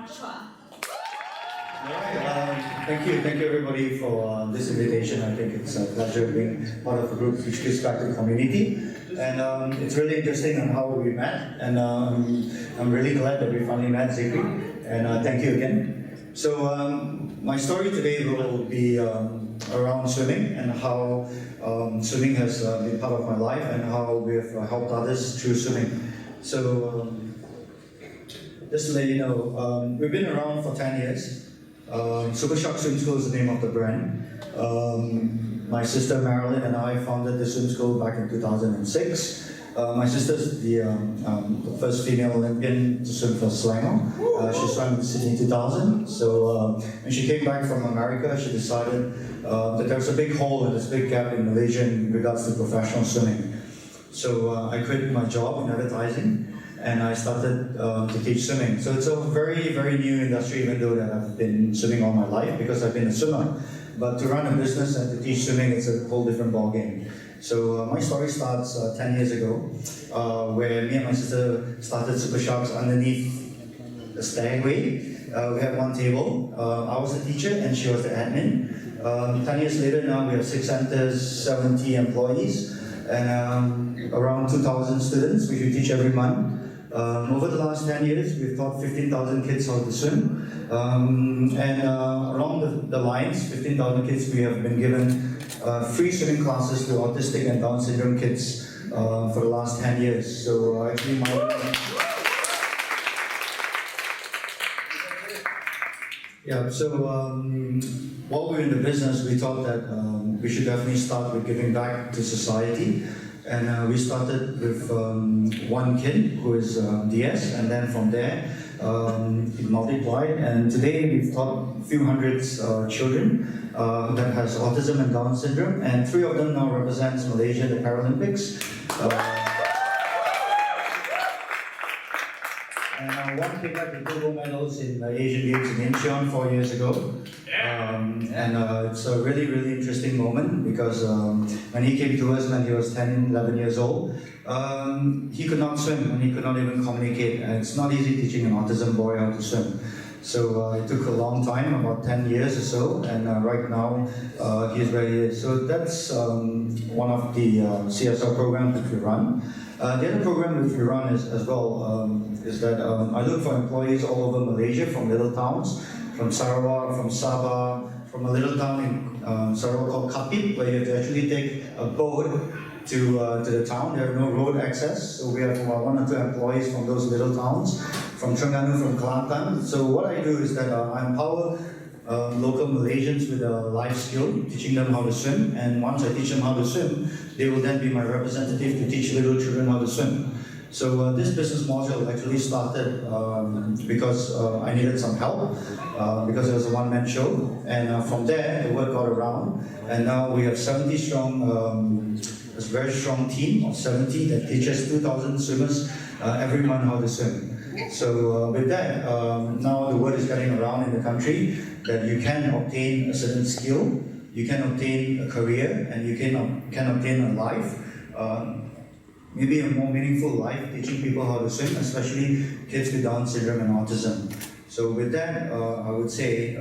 Chua. Thank you everybody for this invitation. I think it's a pleasure being part of a group which gives back to the community. And it's really interesting on how we met, and I'm really glad that we finally met, Zikri, and thank you again. So my story today will be around swimming and how swimming has been part of my life and how we've helped others through swimming. So just to let you know, we've been around for 10 years. Super Shark Swim School is the name of the brand. My sister Marilyn and I founded the swim school back in 2006. My sister's the first female Olympian to swim for Selangor. She swam in Sydney 2000. So when she came back from America, she decided that there was a big hole and this big gap in Malaysia in regards to professional swimming. So I quit my job in advertising and I started to teach swimming. So it's a very, very new industry, even though that I've been swimming all my life because I've been a swimmer. But to run a business and to teach swimming, it's a whole different ballgame. So my story starts 10 years ago, where me and my sister started Super Sharks underneath the stairway. We had one table. I was the teacher and she was the admin. 10 years later now, we have 6 centers, 70 employees, and around 2,000 students, which we teach every month. Over the last 10 years, we've taught 15,000 kids how to swim. And along the lines, 15,000 kids, we have been given free swimming classes to autistic and Down syndrome kids for the last 10 years. So actually while we were in the business, we thought that we should definitely start with giving back to society. And we started with one kid who is DS, and then from there it multiplied. And today we've taught a few hundreds children that has autism and Down syndrome, and 3 of them now represents Malaysia at the Paralympics. And one came back with 2 gold medals in the Asian Games in Incheon 4 years ago. It's a really, really interesting moment because when he came to us when he was 10, 11 years old, he could not swim and he could not even communicate. And it's not easy teaching an autism boy how to swim. So it took a long time, about 10 years or so, and right now he's where he is. So that's one of the CSR programs that we run. The other program which we run is as well is that I look for employees all over Malaysia from little towns, from Sarawak, from Sabah, from a little town in Sarawak called Kapit, where you have to actually take a boat to the town. There are no road access, so we have 1 or 2 employees from those little towns, from Terengganu, from Kelantan. So what I do is that I empower local Malaysians with a life skill, teaching them how to swim, and once I teach them how to swim, they will then be my representative to teach little children how to swim. So this business model actually started because I needed some help, because it was a one-man show, and from there the word got around, and now we have 70 strong, a very strong team of 70 that teaches 2,000 swimmers every month how to swim. So with that, now the word is getting around in the country that you can obtain a certain skill, you can obtain a career, and you can obtain a life, maybe a more meaningful life, teaching people how to swim, especially kids with Down syndrome and autism. So with that, I would say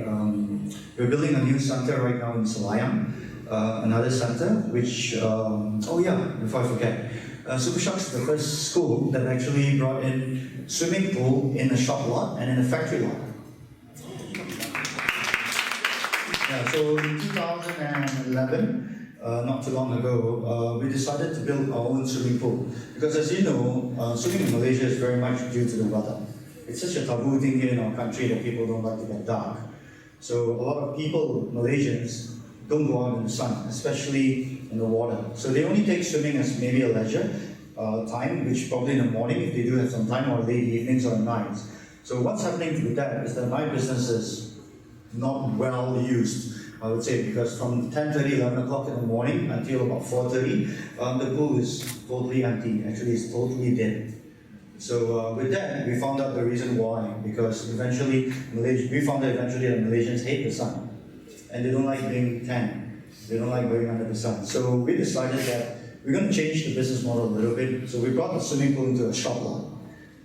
we're building a new center right now in Selayang, another center, which, before I forget, Super Sharks is the first school that actually brought in swimming pool in a shop lot and in a factory lot. Yeah, so in 2011, not too long ago, we decided to build our own swimming pool. Because as you know, swimming in Malaysia is very much due to the weather. It's such a taboo thing here in our country that people don't like to get dark. So a lot of people, Malaysians, don't go out in the sun, especially in the water. So they only take swimming as maybe a leisure time, which probably in the morning if they do have some time, or late evenings or nights. So what's happening with that is that my business is not well used, I would say, because from 10:30, 11 o'clock in the morning until about 4:30, the pool is totally empty. Actually, it's totally dead. So with that, we found out the reason why, because eventually, we found that eventually that Malaysians hate the sun. And they don't like being tan. They don't like going under the sun. So we decided that we're going to change the business model a little bit. So we brought the swimming pool into a shop lot.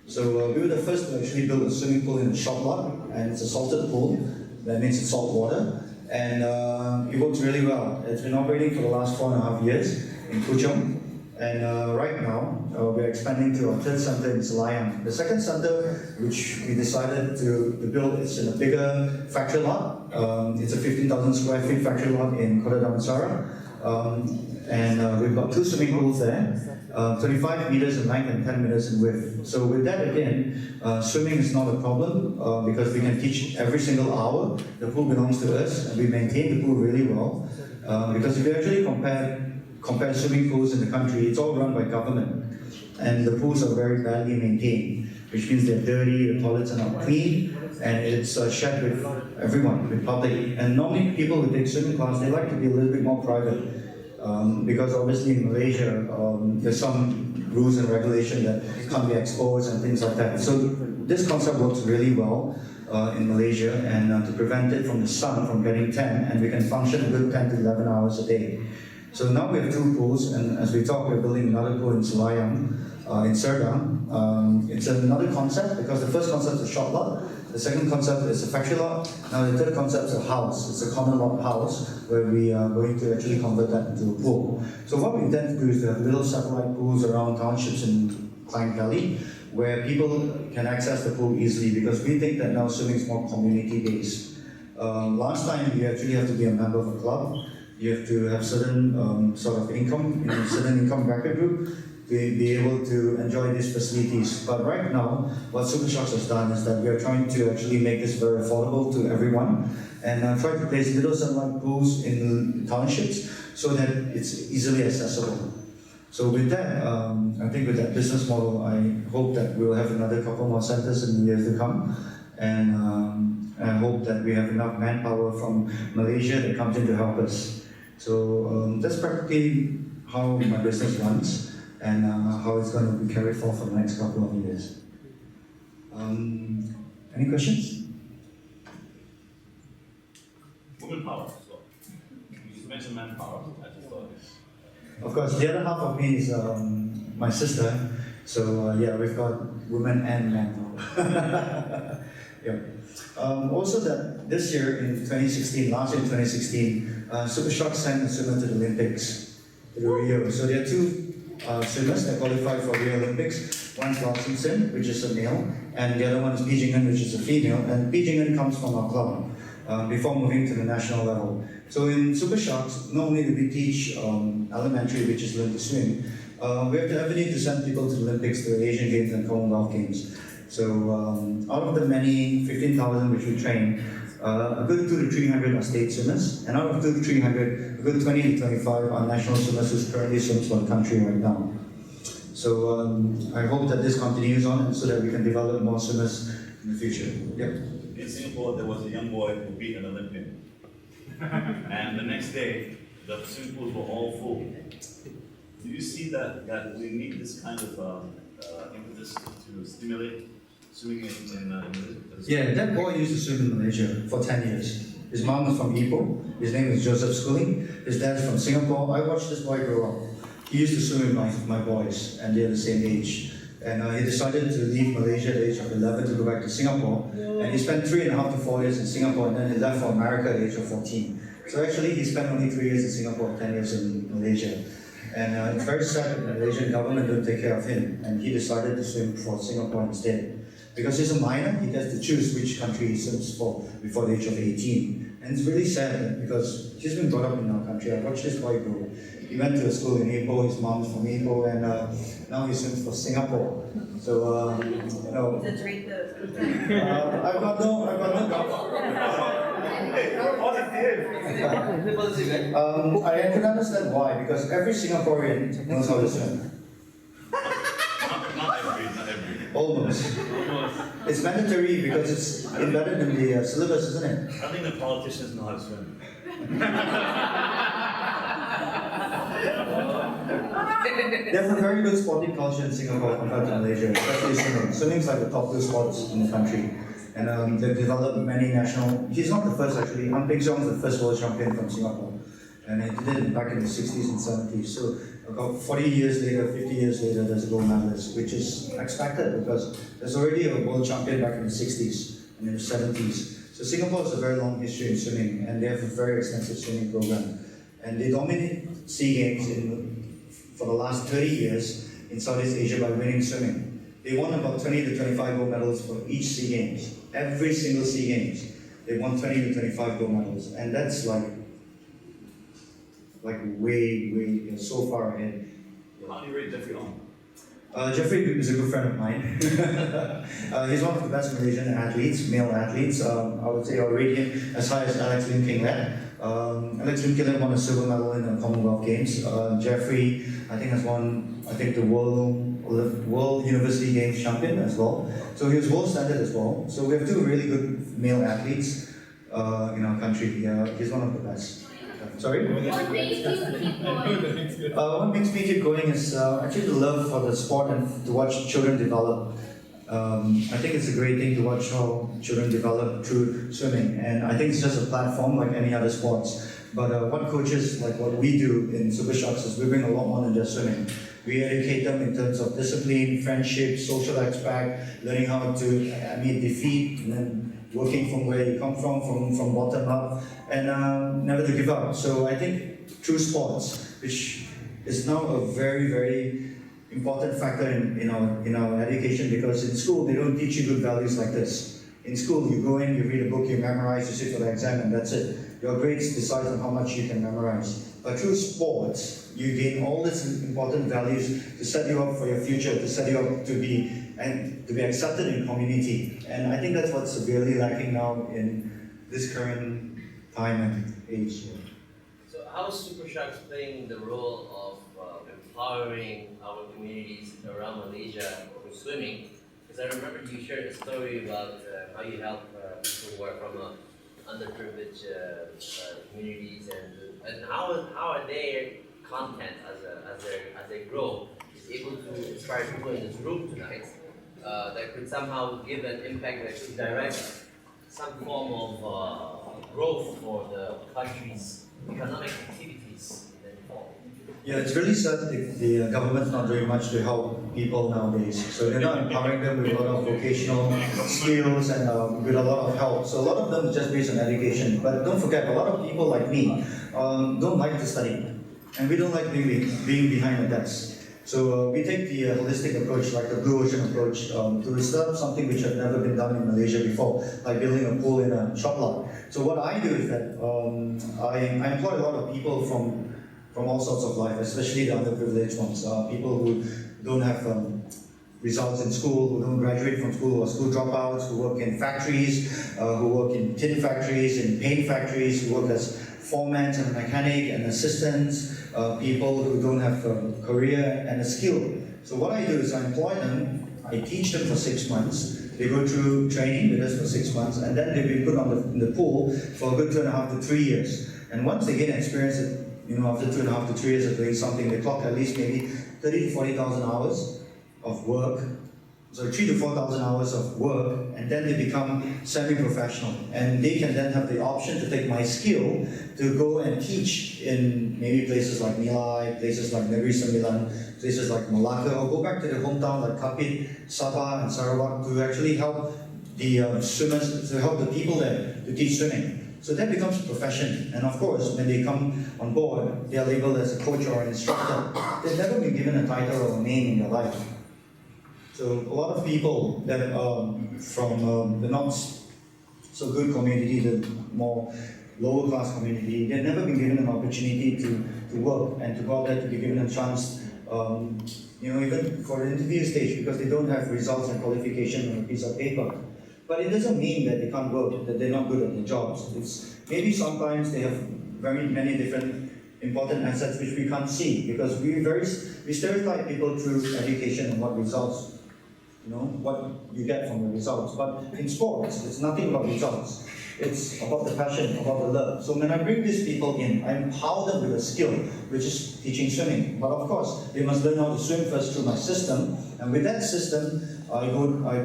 So we were the first to actually build a swimming pool in a shop lot, and it's a salted pool. That means it's salt water, and it works really well. It's been operating for the last 4.5 years in Puchong, and right now we're expanding to our third center in Selayang. The second center, which we decided to build, is in a bigger factory lot. It's a 15,000 square feet factory lot in Kota Damansara, and we've got 2 swimming pools there. 35 meters in length and 10 meters in width. So with that again, swimming is not a problem because we can teach every single hour. The pool belongs to us and we maintain the pool really well. Because if you actually compare swimming pools in the country, it's all run by government. And the pools are very badly maintained, which means they're dirty, the toilets are not clean, and it's shared with everyone, with public. And normally people who take swimming class, they like to be a little bit more private. Because obviously in Malaysia, there's some rules and regulation that can't be exposed and things like that. So this concept works really well in Malaysia, and to prevent it from the sun from getting tan, and we can function a good 10 to 11 hours a day. So now we have 2 pools, and as we talk, we're building another pool in Selayang, in Serdang. It's another concept because the first concept is a shop lot. The second concept is a factory lot. Now the third concept is a house. It's a common lot house where we are going to actually convert that into a pool. So what we intend to do is to have little satellite pools around townships in Klang Kali where people can access the pool easily, because we think that now swimming is more community-based. Last time you actually have to be a member of a club. You have to have certain sort of income, certain income bracket group, to be able to enjoy these facilities. But right now, what SuperShots has done is that we are trying to actually make this very affordable to everyone, and try to place little satellite pools in townships so that it's easily accessible. So with that, I think with that business model, I hope that we'll have another couple more centers in the years to come, and I hope that we have enough manpower from Malaysia that comes in to help us. So that's practically how my business runs, and how it's going to be carried forward for the next couple of years. Any questions? Women power as well. You mentioned manpower. I just thought Of course, the other half of me is my sister. So yeah, we've got women and men. Yeah. Also that this year in 2016, last year in 2016, SuperShots sent a swimmer to the Olympics, to the Rio. So there are 2 swimmers that qualify for Rio Olympics. One's Sim, which is a male, and the other one is Pijingen, which is a female. And Pijingen comes from our club before moving to the national level. So in SuperShots, not only do we teach elementary, which is learn to swim, we have the avenue to send people to the Olympics, to the Asian Games and Commonwealth Games. So out of the many 15,000 which we train, a good 200 to 300 are state swimmers, and out of 200 to 300, a good 20 to 25 are national swimmers who currently swims for the country right now. So I hope that this continues on, so that we can develop more swimmers in the future. Yep. in Singapore there was a young boy who beat an Olympian. And the next day, the swimming pools were all full. Do you see that we need this kind of impetus to stimulate swimming in Malaysia? Yeah, that boy used to swim in Malaysia for 10 years. His mom is from Ipoh. His name is Joseph Schooling. His dad's from Singapore. I watched this boy grow up. He used to swim with my boys, and they're the same age. And he decided to leave Malaysia at the age of 11 to go back to Singapore. And he spent 3.5 to 4 years in Singapore, and then he left for America at the age of 14. So actually, he spent only 3 years in Singapore, 10 years in Malaysia. And it's very sad that the Malaysian government don't take care of him, and he decided to swim for Singapore instead. Because he's a minor, he gets to choose which country he swims for before the age of 18. And it's really sad because he's been brought up in our country. I watched this boy grow. He went to a school in Ipoh, his mom's from Ipoh, and now he swims for Singapore. So, you know. I've got no I can understand why, because every Singaporean knows how to swim. Not every. Almost. It's mandatory because it's embedded in the syllabus, isn't it? I think the politicians know how to swim. There's a very good sporting culture in Singapore compared to Malaysia, especially swimming. Swimming is like the top 2 sports in the country. And they've developed many national... He's not the first actually. Ang Peng Siong is the first world champion from Singapore. And he did it back in the 60s and 70s. So about 40 years later, 50 years later, there's a gold medalist, which is expected because there's already a world champion back in the 60s and in the 70s. So Singapore has a very long history in swimming, and they have a very extensive swimming program. And they dominate SEA Games for the last 30 years in Southeast Asia by winning swimming. They won about 20 to 25 gold medals for each SEA Games. Every single SEA Games, they won 20 to 25 gold medals. And that's like way, so far ahead. How do you rate Jeffrey on? Jeffrey is a good friend of mine. He's one of the best Malaysian athletes, male athletes. I would say I'll rate him as high as Alex Lim King Lat. Alex Lim King Lat won a silver medal in the Commonwealth Games. Jeffrey, I think, has won, the World University Games champion as well. So he was world standard as well. So we have two really good male athletes in our country. He's one of the best. Sorry? What makes you keep going? What makes me keep going is actually the love for the sport and to watch children develop. I think it's a great thing to watch how children develop through swimming, and I think it's just a platform like any other sports. But what coaches, like what we do in Super Sharks, is we bring a lot more than just swimming. We educate them in terms of discipline, friendship, social aspect, learning how to meet defeat, and then working from where you come from bottom up, and never to give up. So I think through sports, which is now a very, very important factor in our education, because in school they don't teach you good values like this. In school you go in, you read a book, you memorize, you sit for the exam, and that's it. Your grades decide on how much you can memorize. But through sports, you gain all these important values to set you up for your future, to set you up to be accepted in community. And I think that's what's severely lacking now in this current time and age. So how is Super Sharks playing the role of empowering our communities around Malaysia through swimming? Because I remember you shared a story about how you help people who are from underprivileged communities, and how are their content as they grow is able to inspire people in this room tonight that could somehow give an impact that could direct some form of growth for the country's economic activities in the fall. Yeah, it's really sad if the government's not doing much to help people nowadays. So they're not empowering them with a lot of vocational skills and with a lot of help. So a lot of them is just based on education. But don't forget, a lot of people like me don't like to study. And we don't like being behind a desk. So we take the holistic approach, like the blue ocean approach, to start something which had never been done in Malaysia before, like building a pool in a shop lot. So what I do is that I employ a lot of people from all sorts of life, especially the underprivileged ones, people who don't have results in school, who don't graduate from school, or school dropouts, who work in factories, who work in tin factories, in paint factories, who work as foremen and mechanic and assistants, people who don't have a career and a skill. So what I do is I employ them, I teach them for 6 months, they go through training with us for 6 months, and then they've been put in the pool for a good 2.5 to 3 years. And once they gain experience, after 2.5 to 3 years of doing something, they clock at least maybe 30 to 40,000 hours of work. So 3,000 to 4,000 hours of work, and then they become semi-professional. And they can then have the option to take my skill to go and teach in maybe places like Nilai, places like Negeri Sembilan, places like Malacca, or go back to their hometown like Kapit, Sabah, and Sarawak to actually help the swimmers, to help the people there to teach swimming. So that becomes a profession. And of course, when they come on board, they are labeled as a coach or an instructor. They've never been given a title or a name in their life. So a lot of people that from the not so good community, the more lower class community, they've never been given an opportunity to work and to go out there to be given a chance, even for the interview stage, because they don't have results and qualification on a piece of paper. But it doesn't mean that they can't work, that they're not good at their jobs. It's maybe sometimes they have very many different important assets which we can't see, because we stereotype people through education and what results, what you get from the results. But in sports, it's nothing about results. It's about the passion, about the love. So when I bring these people in, I empower them with a skill, which is teaching swimming. But of course, they must learn how to swim first through my system. And with that system, I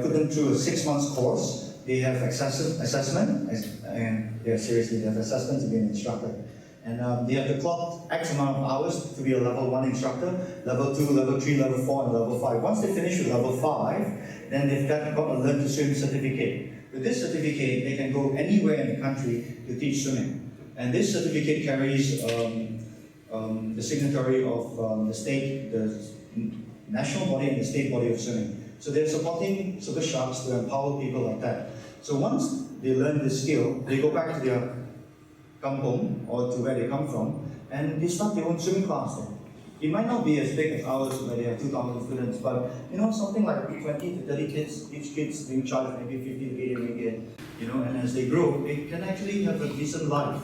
put them through a 6 months course. They have assessment, and seriously, they have assessment to be an instructor. And they have to clock X amount of hours to be a level 1 instructor, level 2, level 3, level 4, and level 5. Once they finish with level 5, then they've got a learn to swim certificate. With this certificate, they can go anywhere in the country to teach swimming. And this certificate carries the signatory of the state, the national body and the state body of swimming. So they're supporting Super Sharks to empower people like that. So once they learn this skill, they go back to their kampong or to where they come from, and they start their own swimming class there. It might not be as big as ours where they have 2,000 students, but something like 20 to 30 kids, each kid's being charged maybe 50 to 80 ringgit, and as they grow, they can actually have a decent life.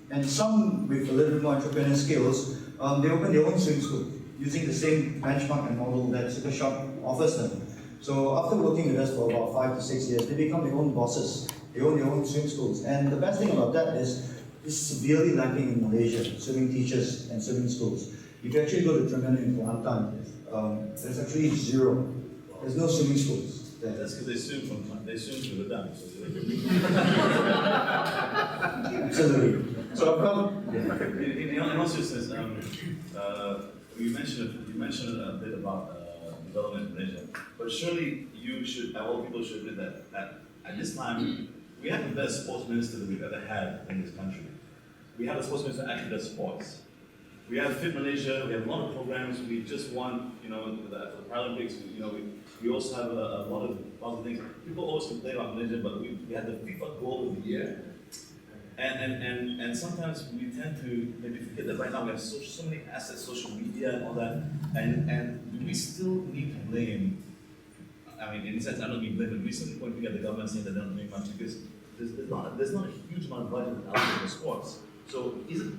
And some with a little bit more entrepreneurial skills, they open their own swim school using the same benchmark and model that Super Shark offers them. So after working with us for about 5 to 6 years, they become their own bosses. They own their own swim schools. And the best thing about that is, it's severely lacking in Malaysia, swimming teachers and swimming schools. If you actually go to Tremendous in Kelantan, there's actually zero. There's no swimming schools there. That's because they swim to the dam. Absolutely. So I've got, In all seriousness, you mentioned a bit about development in Malaysia, but surely all people should admit that at this time, we have the best sports minister that we've ever had in this country. We have a sports minister that actually does sports. We have Fit Malaysia, we have a lot of programs, we just won, for the Paralympics, we also have a lot of positive things. People always complain about Malaysia, but we had the FIFA goal of the year. And sometimes we tend to maybe forget that right now we have so many assets, social media and all that, and do we still need to blame? I mean, in a sense, I don't mean blame, but we still point to the government saying that they don't make much because there's not a huge amount of budget allocated for sports. So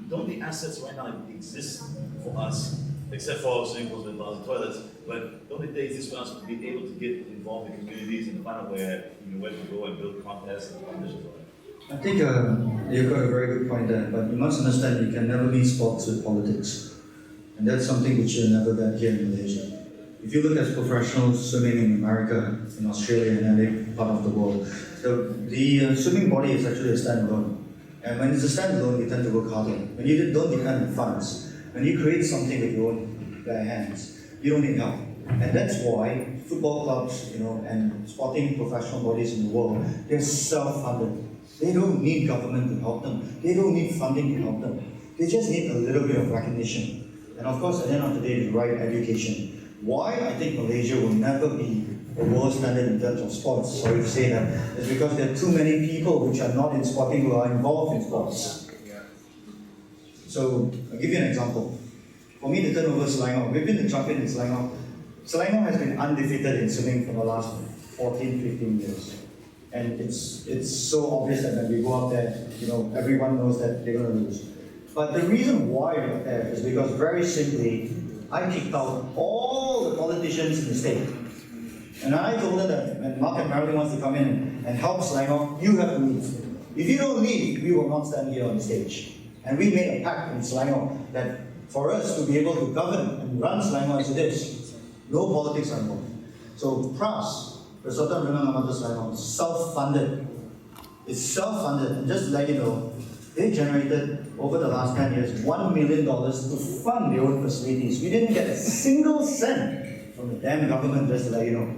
don't the assets right now exist for us, except for swimming pools and bars and toilets, but don't they exist for us to be able to get involved in communities and find out where to go and build contests and competitions? I think you've got a very good point there, but you must understand you can never mix sports with politics. And that's something which you'll never get here in Malaysia. If you look at professional swimming in America, in Australia, and any part of the world, the swimming body is actually a standalone. And when it's a standalone, you tend to work harder. When you don't depend on funds, when you create something with your own bare hands, you don't need help. And that's why football clubs, and sporting professional bodies in the world, they're self-funded. They don't need government to help them. They don't need funding to help them. They just need a little bit of recognition. And of course, at the end of the day, the right education. Why I think Malaysia will never be a world standard in terms of sports, sorry to say that, is because there are too many people which are not in sporting who are involved in sports. So, I'll give you an example. For me to turn over Selangor, we've been the champion in Selangor. Selangor has been undefeated in swimming for the last 14, 15 years. And it's so obvious that when we go out there, everyone knows that they're going to lose. But the reason why we're there is because very simply, I kicked out all the politicians in the state. And I told them that when Mark and Marilyn wants to come in and help Selangor, you have to leave. If you don't leave, we will not stand here on the stage. And we made a pact in Selangor that for us to be able to govern and run Selangor as it is, no politics are involved. So PRAS, Persatuan Renang Amateur Selangor, is self-funded. It's self-funded, and just to let you know, they generated, over the last 10 years, $1 million to fund their own facilities. We didn't get a single cent from the damn government, just to let you know.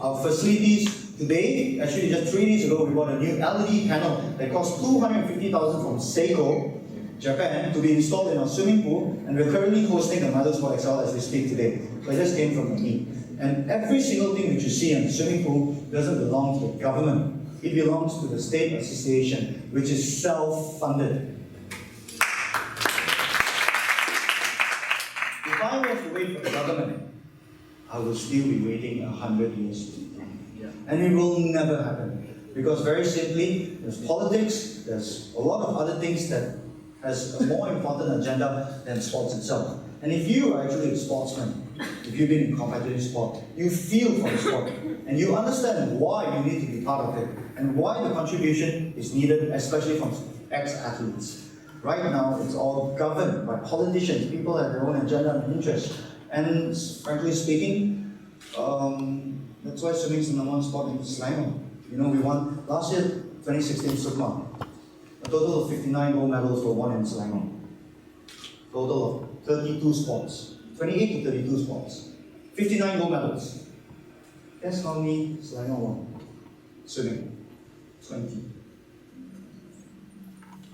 Our facilities today, actually just 3 days ago, we bought a new LED panel that cost $250,000 from Seiko, Japan, to be installed in our swimming pool, and we're currently hosting the Mothers for XL as we speak today. So it just came from me. And every single thing which you see in the swimming pool doesn't belong to the government. It belongs to the state association, which is self-funded. If I was to wait for the government, I will still be waiting 100 years. And it will never happen. Because very simply, there's politics, there's a lot of other things that has a more important agenda than sports itself. And if you are actually a sportsman, if you've been in competitive sport, you feel for the sport, and you understand why you need to be part of it, and why the contribution is needed, especially from ex-athletes. Right now, it's all governed by politicians. People have their own agenda and interest. And frankly speaking, that's why swimming is the number one sport in Selangor. We won last year, 2016 Sukma. Total of 59 gold medals were won in Selangor. Total of 32 sports. 28 to 32 sports. 59 gold medals. Guess how many Selangor won? Swimming. 20.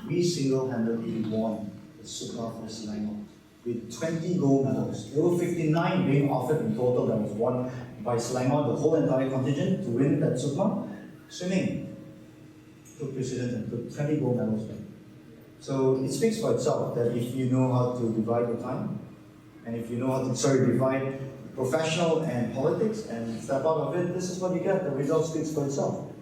We single-handedly won the Super for Selangor with 20 gold medals. There were 59 being offered in total that was won by Selangor, the whole entire contingent, to win that Super. Swimming took precedence and took 20 gold medals back. So it speaks for itself that if you know how to divide your time, and if you know how to, divide professional and politics and step out of it, this is what you get. The result speaks for itself.